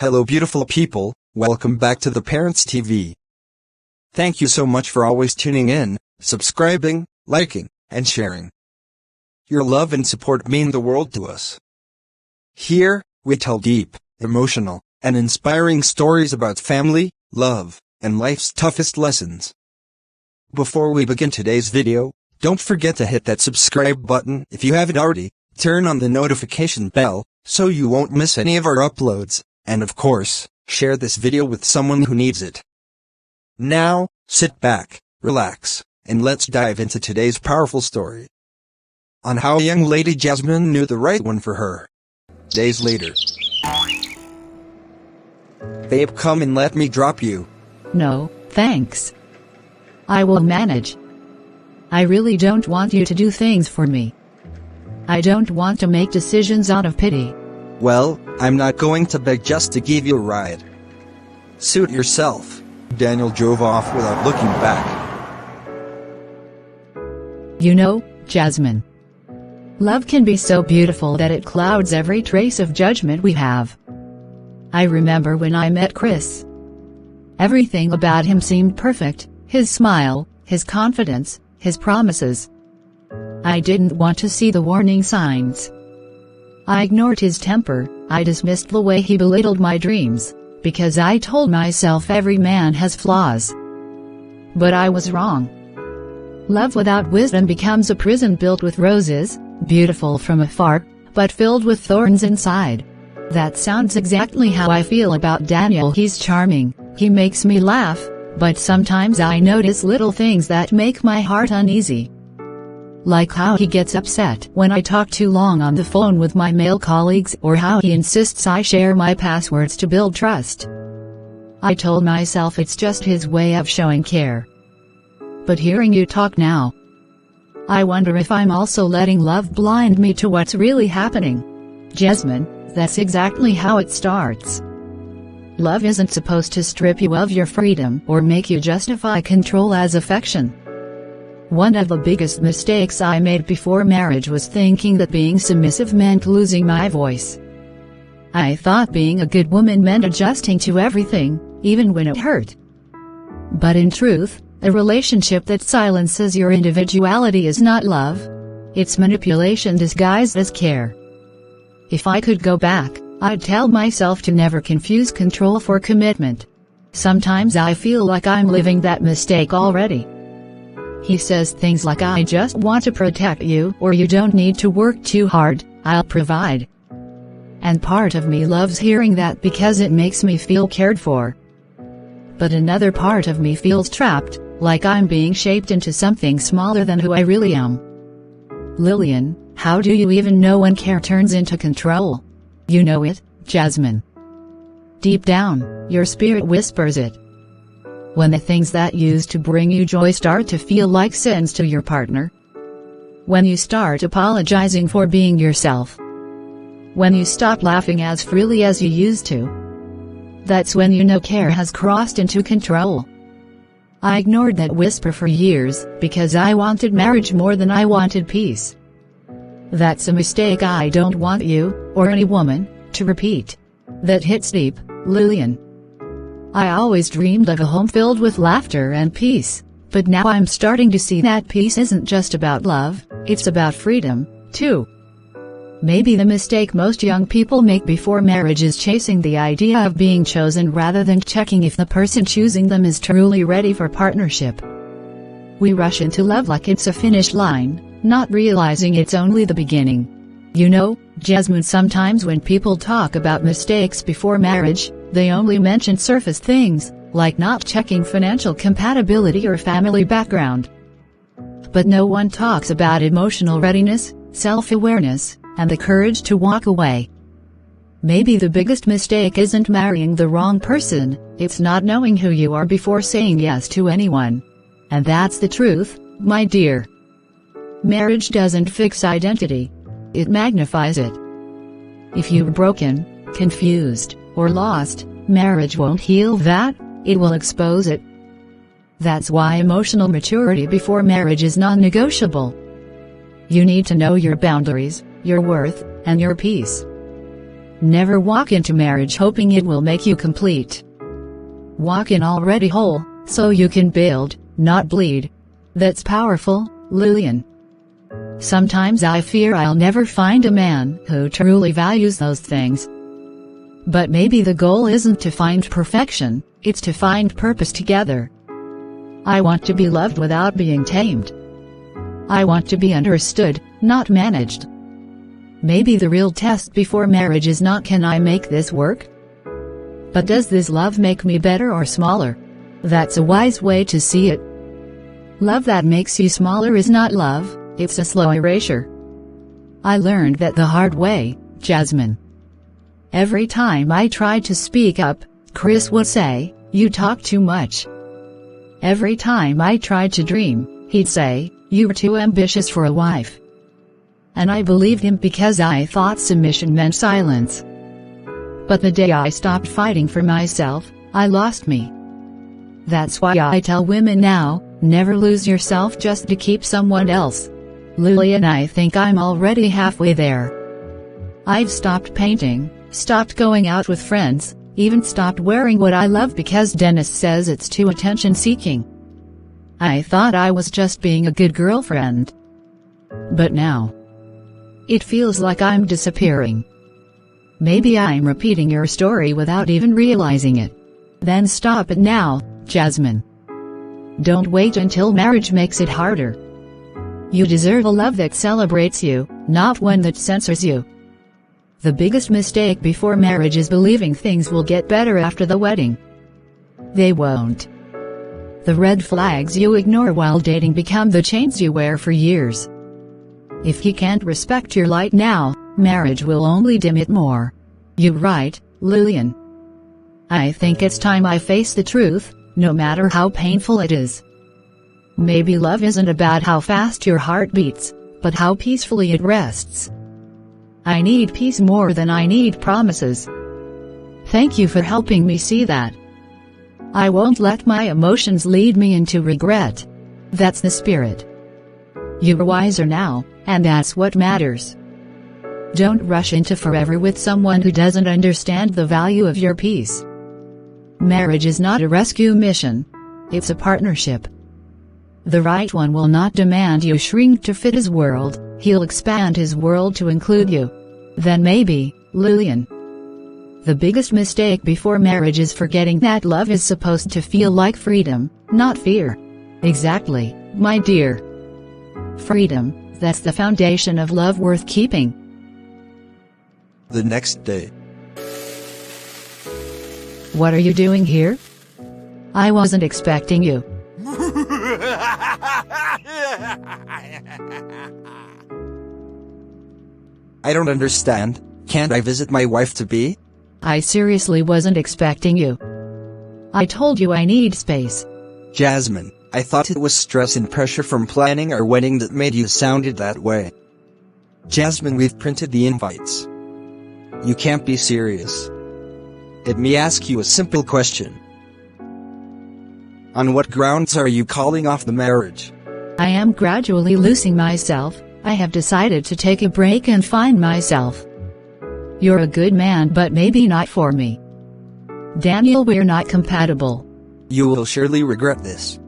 Hello beautiful people, welcome back to the Parents TV. Thank you so much for always tuning in, subscribing, liking, and sharing. Your love and support mean the world to us. Here, we tell deep, emotional, and inspiring stories about family, love, and life's toughest lessons. Before we begin today's video, don't forget to hit that subscribe button if you haven't already, turn on the notification bell, so you won't miss any of our uploads. And of course, share this video with someone who needs it. Now, sit back, relax, and let's dive into today's powerful story. On how young lady Jasmine knew the right one for her. Days later. Babe, come and let me drop you. No, thanks. I will manage. I really don't want you to do things for me. I don't want to make decisions out of pity. Well, I'm not going to beg just to give you a ride. Suit yourself. Daniel drove off without looking back. You know, Jasmine, love can be so beautiful that it clouds every trace of judgment we have. I remember when I met Chris. Everything about him seemed perfect, his smile, his confidence, his promises. I didn't want to see the warning signs. I ignored his temper, I dismissed the way he belittled my dreams, because I told myself every man has flaws. But I was wrong. Love without wisdom becomes a prison built with roses, beautiful from afar, but filled with thorns inside. That sounds exactly how I feel about Daniel. He's charming, he makes me laugh, but sometimes I notice little things that make my heart uneasy. Like how he gets upset when I talk too long on the phone with my male colleagues, or how he insists I share my passwords to build trust. I told myself it's just his way of showing care. But hearing you talk now, I wonder if I'm also letting love blind me to what's really happening. Jasmine, that's exactly how it starts. Love isn't supposed to strip you of your freedom or make you justify control as affection. One of the biggest mistakes I made before marriage was thinking that being submissive meant losing my voice. I thought being a good woman meant adjusting to everything, even when it hurt. But in truth, a relationship that silences your individuality is not love. It's manipulation disguised as care. If I could go back, I'd tell myself to never confuse control for commitment. Sometimes I feel like I'm living that mistake already. He says things like, I just want to protect you, or you don't need to work too hard, I'll provide. And part of me loves hearing that because it makes me feel cared for. But another part of me feels trapped, like I'm being shaped into something smaller than who I really am. Lillian, how do you even know when care turns into control? You know it, Jasmine. Deep down, your spirit whispers it. When the things that used to bring you joy start to feel like sins to your partner. When you start apologizing for being yourself. When you stop laughing as freely as you used to. That's when you know care has crossed into control. I ignored that whisper for years, because I wanted marriage more than I wanted peace. That's a mistake I don't want you, or any woman, to repeat. That hits deep, Lillian. I always dreamed of a home filled with laughter and peace, but now I'm starting to see that peace isn't just about love, it's about freedom, too. Maybe the mistake most young people make before marriage is chasing the idea of being chosen rather than checking if the person choosing them is truly ready for partnership. We rush into love like it's a finish line, not realizing it's only the beginning. You know, Jasmine, sometimes when people talk about mistakes before marriage, they only mention surface things, like not checking financial compatibility or family background. But no one talks about emotional readiness, self-awareness, and the courage to walk away. Maybe the biggest mistake isn't marrying the wrong person, it's not knowing who you are before saying yes to anyone. And that's the truth, my dear. Marriage doesn't fix identity. It magnifies it. If you're broken, confused, or lost, marriage won't heal that, it will expose it. That's why emotional maturity before marriage is non-negotiable. You need to know your boundaries, your worth, and your peace. Never walk into marriage hoping it will make you complete. Walk in already whole, so you can build, not bleed. That's powerful, Lillian. Sometimes I fear I'll never find a man who truly values those things. But maybe the goal isn't to find perfection, it's to find purpose together. I want to be loved without being tamed. I want to be understood, not managed. Maybe the real test before marriage is not can I make this work? But does this love make me better or smaller? That's a wise way to see it. Love that makes you smaller is not love, it's a slow erasure. I learned that the hard way, Jasmine. Every time I tried to speak up, Chris would say, "You talk too much." Every time I tried to dream, he'd say, "You were too ambitious for a wife." And I believed him because I thought submission meant silence. But the day I stopped fighting for myself, I lost me. That's why I tell women now, never lose yourself just to keep someone else. Lillian, I think I'm already halfway there. I've stopped painting, stopped going out with friends, even stopped wearing what I love because Dennis says it's too attention-seeking. I thought I was just being a good girlfriend. But now, it feels like I'm disappearing. Maybe I'm repeating your story without even realizing it. Then stop it now, Jasmine. Don't wait until marriage makes it harder. You deserve a love that celebrates you, not one that censors you. The biggest mistake before marriage is believing things will get better after the wedding. They won't. The red flags you ignore while dating become the chains you wear for years. If he can't respect your light now, marriage will only dim it more. You're right, Lillian. I think it's time I face the truth, no matter how painful it is. Maybe love isn't about how fast your heart beats, but how peacefully it rests. I need peace more than I need promises. Thank you for helping me see that. I won't let my emotions lead me into regret. That's the spirit. You're wiser now, and that's what matters. Don't rush into forever with someone who doesn't understand the value of your peace. Marriage is not a rescue mission. It's a partnership. The right one will not demand you shrink to fit his world, he'll expand his world to include you. Then maybe, Lillian. The biggest mistake before marriage is forgetting that love is supposed to feel like freedom, not fear. Exactly, my dear. Freedom, that's the foundation of love worth keeping. The next day. What are you doing here? I wasn't expecting you. I don't understand. Can't I visit my wife-to-be? I seriously wasn't expecting you. I told you I need space. Jasmine, I thought it was stress and pressure from planning our wedding that made you sounded that way. Jasmine, we've printed the invites. You can't be serious. Let me ask you a simple question. On what grounds are you calling off the marriage? I am gradually losing myself. I have decided to take a break and find myself. You're a good man, but maybe not for me. Daniel, we're not compatible. You will surely regret this.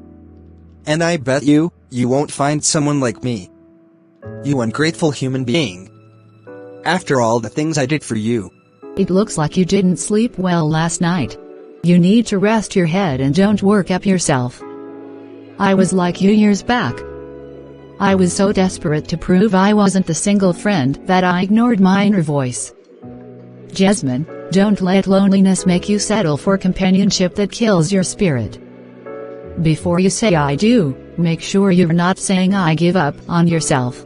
And I bet you won't find someone like me. You ungrateful human being. After all the things I did for you. It looks like you didn't sleep well last night. You need to rest your head and don't work up yourself. I was like you years back. I was so desperate to prove I wasn't the single friend that I ignored my inner voice. Jasmine, don't let loneliness make you settle for companionship that kills your spirit. Before you say I do, make sure you're not saying I give up on yourself.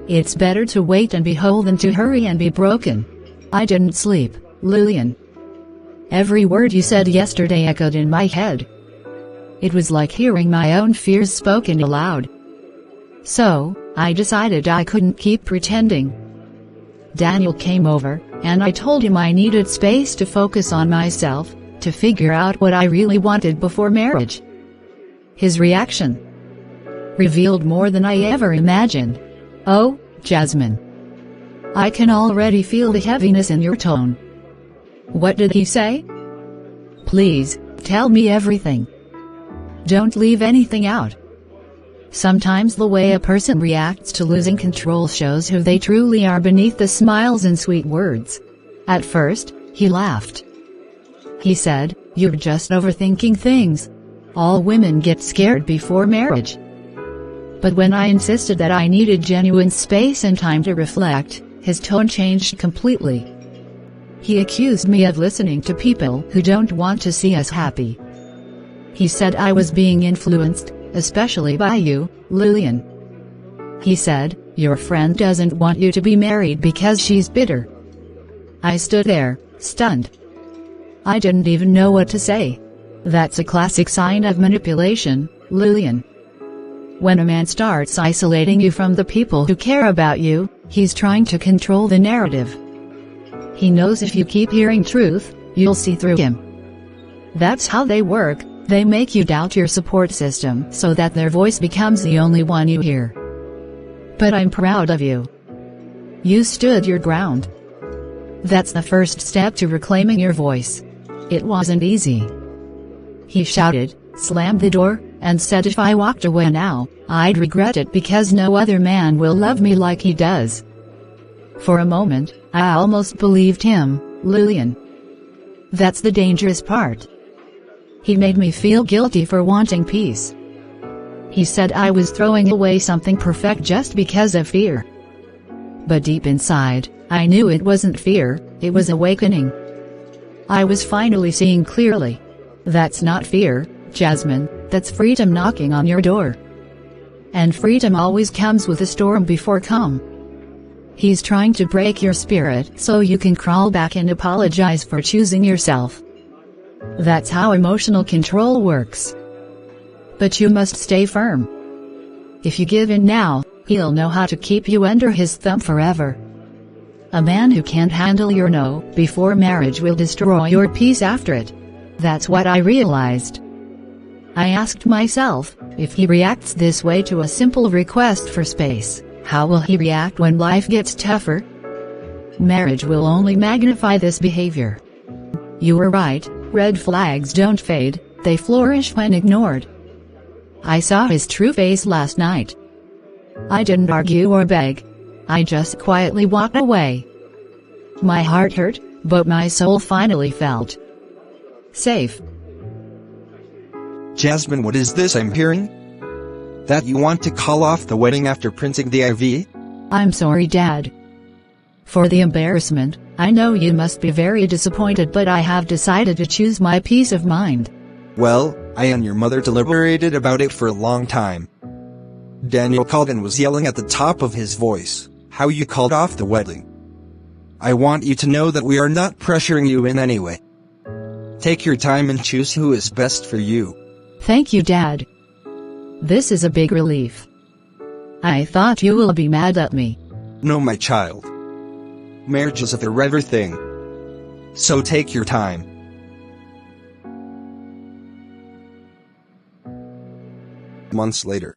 It's better to wait and be whole than to hurry and be broken. I didn't sleep, Lillian. Every word you said yesterday echoed in my head. It was like hearing my own fears spoken aloud. So, I decided I couldn't keep pretending. Daniel came over, and I told him I needed space to focus on myself, to figure out what I really wanted before marriage. His reaction revealed more than I ever imagined. Oh, Jasmine. I can already feel the heaviness in your tone. What did he say? Please, tell me everything. Don't leave anything out. Sometimes the way a person reacts to losing control shows who they truly are beneath the smiles and sweet words. At first, he laughed. He said, "You're just overthinking things. All women get scared before marriage." But when I insisted that I needed genuine space and time to reflect, his tone changed completely. He accused me of listening to people who don't want to see us happy. He said I was being influenced, especially by you, Lillian. He said, "Your friend doesn't want you to be married because she's bitter." I stood there, stunned. I didn't even know what to say. That's a classic sign of manipulation, Lillian. When a man starts isolating you from the people who care about you, he's trying to control the narrative. He knows if you keep hearing truth, you'll see through him. That's how they work. They make you doubt your support system so that their voice becomes the only one you hear. But I'm proud of you. You stood your ground. That's the first step to reclaiming your voice. It wasn't easy. He shouted, slammed the door, and said if I walked away now, I'd regret it because no other man will love me like he does. For a moment, I almost believed him, Lillian. That's the dangerous part. He made me feel guilty for wanting peace. He said I was throwing away something perfect just because of fear. But deep inside, I knew it wasn't fear, it was awakening. I was finally seeing clearly. That's not fear, Jasmine, that's freedom knocking on your door. And freedom always comes with a storm before calm. He's trying to break your spirit so you can crawl back and apologize for choosing yourself. That's how emotional control works. But you must stay firm. If you give in now, he'll know how to keep you under his thumb forever. A man who can't handle your no before marriage will destroy your peace after it. That's what I realized. I asked myself, if he reacts this way to a simple request for space, how will he react when life gets tougher? Marriage will only magnify this behavior. You were right, red flags don't fade, they flourish when ignored. I saw his true face last night. I didn't argue or beg. I just quietly walked away. My heart hurt, but my soul finally felt safe. Jasmine, what is this I'm hearing? That you want to call off the wedding after printing the IV? I'm sorry, Dad. For the embarrassment, I know you must be very disappointed, but I have decided to choose my peace of mind. Well, I and your mother deliberated about it for a long time. Daniel called and was yelling at the top of his voice, how you called off the wedding. I want you to know that we are not pressuring you in any way. Take your time and choose who is best for you. Thank you, Dad. This is a big relief. I thought you will be mad at me. No, my child. Marriage is a forever thing. So take your time. Months later.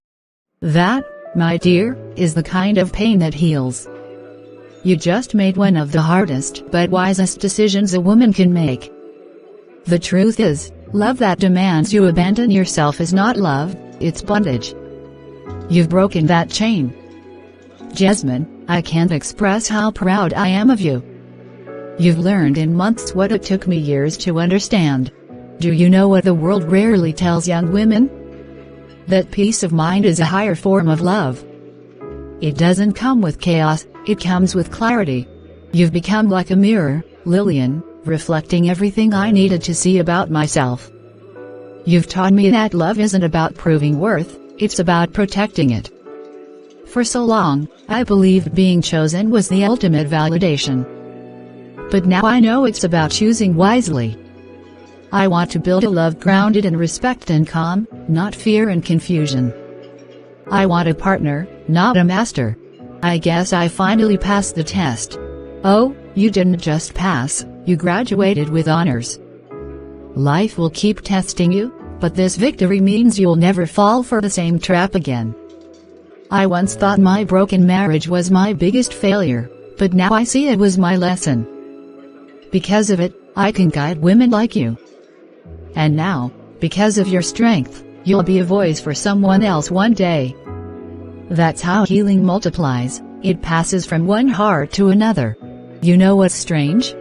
That, my dear, is the kind of pain that heals. You just made one of the hardest but wisest decisions a woman can make. The truth is, love that demands you abandon yourself is not love, it's bondage. You've broken that chain. Jasmine, I can't express how proud I am of you. You've learned in months what it took me years to understand. Do you know what the world rarely tells young women? That peace of mind is a higher form of love. It doesn't come with chaos, it comes with clarity. You've become like a mirror, Lillian, reflecting everything I needed to see about myself. You've taught me that love isn't about proving worth, it's about protecting it. For so long, I believed being chosen was the ultimate validation. But now I know it's about choosing wisely. I want to build a love grounded in respect and calm, not fear and confusion. I want a partner, not a master. I guess I finally passed the test. Oh, you didn't just pass, you graduated with honors. Life will keep testing you, but this victory means you'll never fall for the same trap again. I once thought my broken marriage was my biggest failure, but now I see it was my lesson. Because of it, I can guide women like you. And now, because of your strength, you'll be a voice for someone else one day. That's how healing multiplies. It passes from one heart to another. You know what's strange?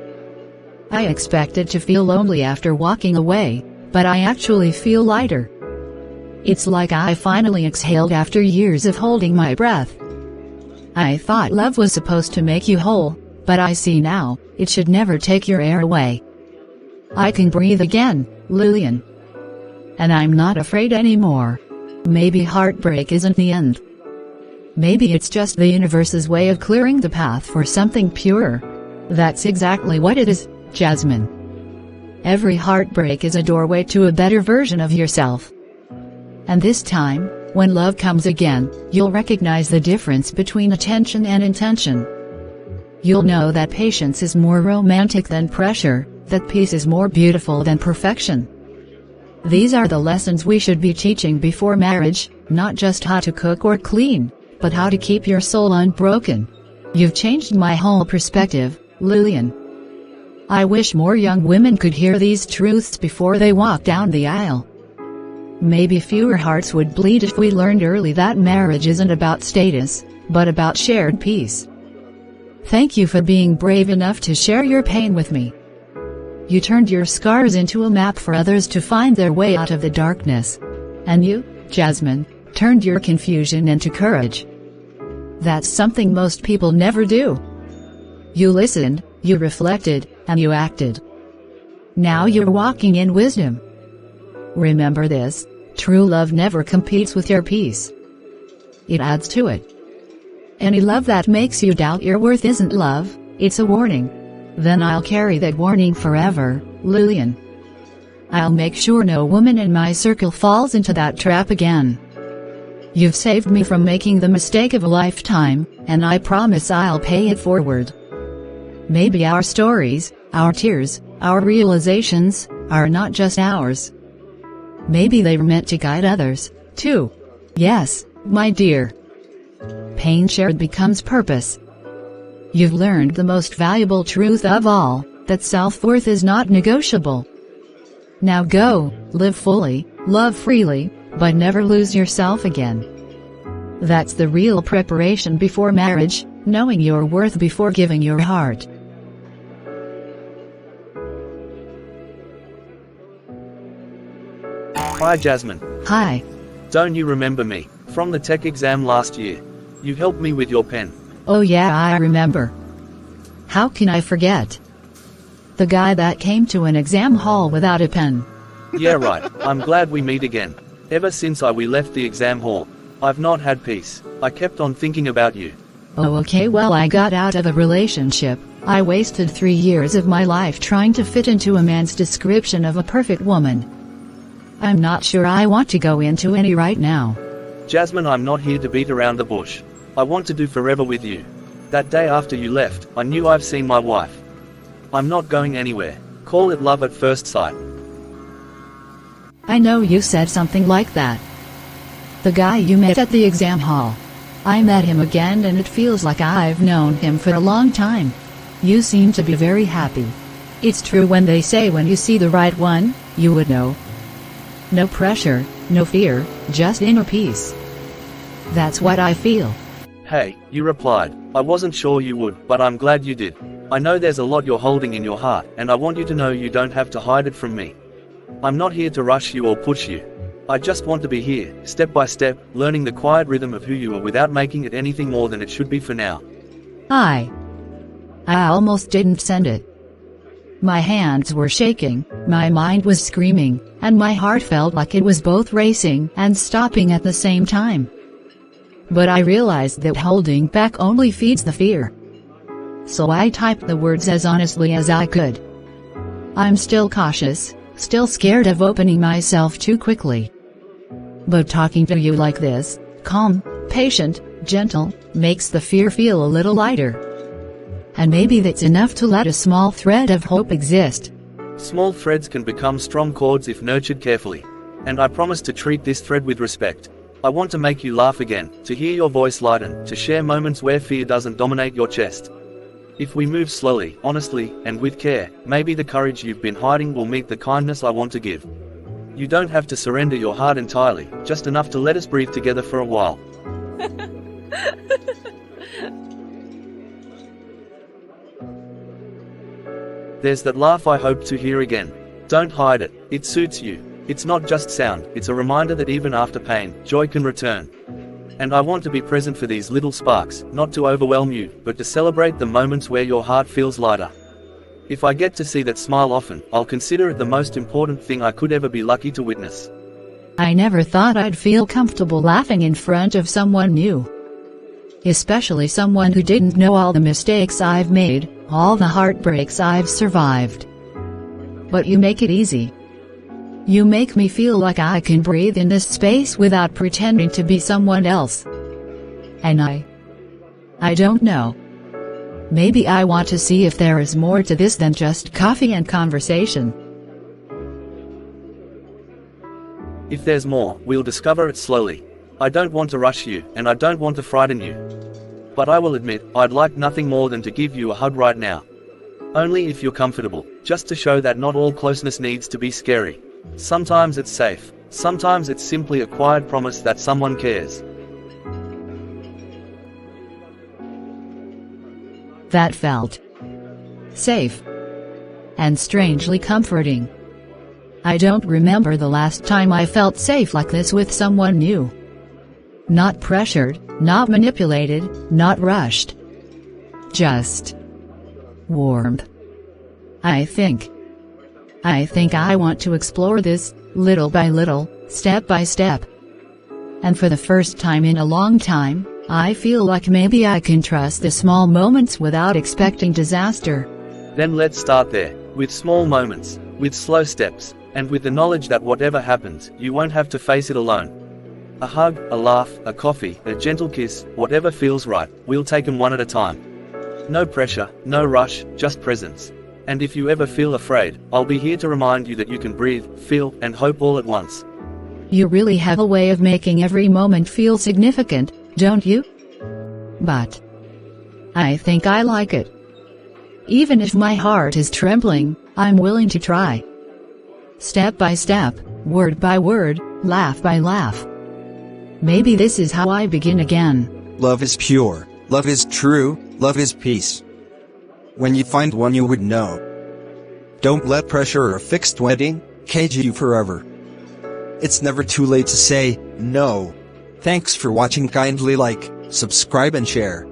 I expected to feel lonely after walking away, but I actually feel lighter. It's like I finally exhaled after years of holding my breath. I thought love was supposed to make you whole, but I see now, it should never take your air away. I can breathe again, Lillian. And I'm not afraid anymore. Maybe heartbreak isn't the end. Maybe it's just the universe's way of clearing the path for something purer. That's exactly what it is, Jasmine. Every heartbreak is a doorway to a better version of yourself. And this time, when love comes again, you'll recognize the difference between attention and intention. You'll know that patience is more romantic than pressure, that peace is more beautiful than perfection. These are the lessons we should be teaching before marriage, not just how to cook or clean, but how to keep your soul unbroken. You've changed my whole perspective, Lillian. I wish more young women could hear these truths before they walk down the aisle. Maybe fewer hearts would bleed if we learned early that marriage isn't about status, but about shared peace. Thank you for being brave enough to share your pain with me. You turned your scars into a map for others to find their way out of the darkness. And you, Jasmine, turned your confusion into courage. That's something most people never do. You listened, you reflected, and you acted. Now you're walking in wisdom. Remember this, true love never competes with your peace. It adds to it. Any love that makes you doubt your worth isn't love, it's a warning. Then I'll carry that warning forever, Lillian. I'll make sure no woman in my circle falls into that trap again. You've saved me from making the mistake of a lifetime, and I promise I'll pay it forward. Maybe our stories, our tears, our realizations, are not just ours. Maybe they were meant to guide others, too. Yes, my dear. Pain shared becomes purpose. You've learned the most valuable truth of all, that self-worth is not negotiable. Now go, live fully, love freely, but never lose yourself again. That's the real preparation before marriage, knowing your worth before giving your heart. Hi Jasmine. Hi. Don't you remember me? From the tech exam last year. You helped me with your pen. Oh yeah, I remember. How can I forget? The guy that came to an exam hall without a pen. Yeah right, I'm glad we meet again. Ever since we left the exam hall, I've not had peace. I kept on thinking about you. Oh okay, well I got out of a relationship. I wasted 3 years of my life trying to fit into a man's description of a perfect woman. I'm not sure I want to go into any right now. Jasmine, I'm not here to beat around the bush. I want to do forever with you. That day after you left, I knew I've seen my wife. I'm not going anywhere. Call it love at first sight. I know you said something like that. The guy you met at the exam hall. I met him again and it feels like I've known him for a long time. You seem to be very happy. It's true when they say when you see the right one, you would know. No pressure, no fear, just inner peace. That's what I feel. Hey, you replied. I wasn't sure you would, but I'm glad you did. I know there's a lot you're holding in your heart, and I want you to know you don't have to hide it from me. I'm not here to rush you or push you. I just want to be here, step by step, learning the quiet rhythm of who you are without making it anything more than it should be for now. I almost didn't send it. My hands were shaking, my mind was screaming, and my heart felt like it was both racing and stopping at the same time. But I realized that holding back only feeds the fear. So I typed the words as honestly as I could. I'm still cautious, still scared of opening myself too quickly. But talking to you like this, calm, patient, gentle, makes the fear feel a little lighter. And maybe that's enough to let a small thread of hope exist. Small threads can become strong cords if nurtured carefully. And I promise to treat this thread with respect. I want to make you laugh again, to hear your voice lighten, to share moments where fear doesn't dominate your chest. If we move slowly, honestly, and with care, maybe the courage you've been hiding will meet the kindness I want to give. You don't have to surrender your heart entirely, just enough to let us breathe together for a while. There's that laugh I hope to hear again. Don't hide it, it suits you. It's not just sound, it's a reminder that even after pain, joy can return. And I want to be present for these little sparks, not to overwhelm you, but to celebrate the moments where your heart feels lighter. If I get to see that smile often, I'll consider it the most important thing I could ever be lucky to witness. I never thought I'd feel comfortable laughing in front of someone new. Especially someone who didn't know all the mistakes I've made, all the heartbreaks I've survived. But you make it easy. You make me feel like I can breathe in this space without pretending to be someone else. And I don't know. Maybe I want to see if there is more to this than just coffee and conversation. If there's more, we'll discover it slowly. I don't want to rush you, and I don't want to frighten you. But I will admit, I'd like nothing more than to give you a hug right now. Only if you're comfortable, just to show that not all closeness needs to be scary. Sometimes it's safe, sometimes it's simply a quiet promise that someone cares. That felt safe and strangely comforting. I don't remember the last time I felt safe like this with someone new. Not pressured, not manipulated, not rushed. Just warmth. I think I want to explore this, little by little, step by step. And for the first time in a long time, I feel like maybe I can trust the small moments without expecting disaster. Then let's start there, with small moments, with slow steps, and with the knowledge that whatever happens, you won't have to face it alone. A hug, a laugh, a coffee, a gentle kiss, whatever feels right, we'll take them one at a time. No pressure, no rush, just presence. And if you ever feel afraid, I'll be here to remind you that you can breathe, feel, and hope all at once. You really have a way of making every moment feel significant, don't you? But I think I like it. Even if my heart is trembling, I'm willing to try. Step by step, word by word, laugh by laugh. Maybe this is how I begin again. Love is pure, love is true, love is peace. When you find one you would know. Don't let pressure or a fixed wedding cage you forever. It's never too late to say no. Thanks for watching. Kindly like, subscribe and share.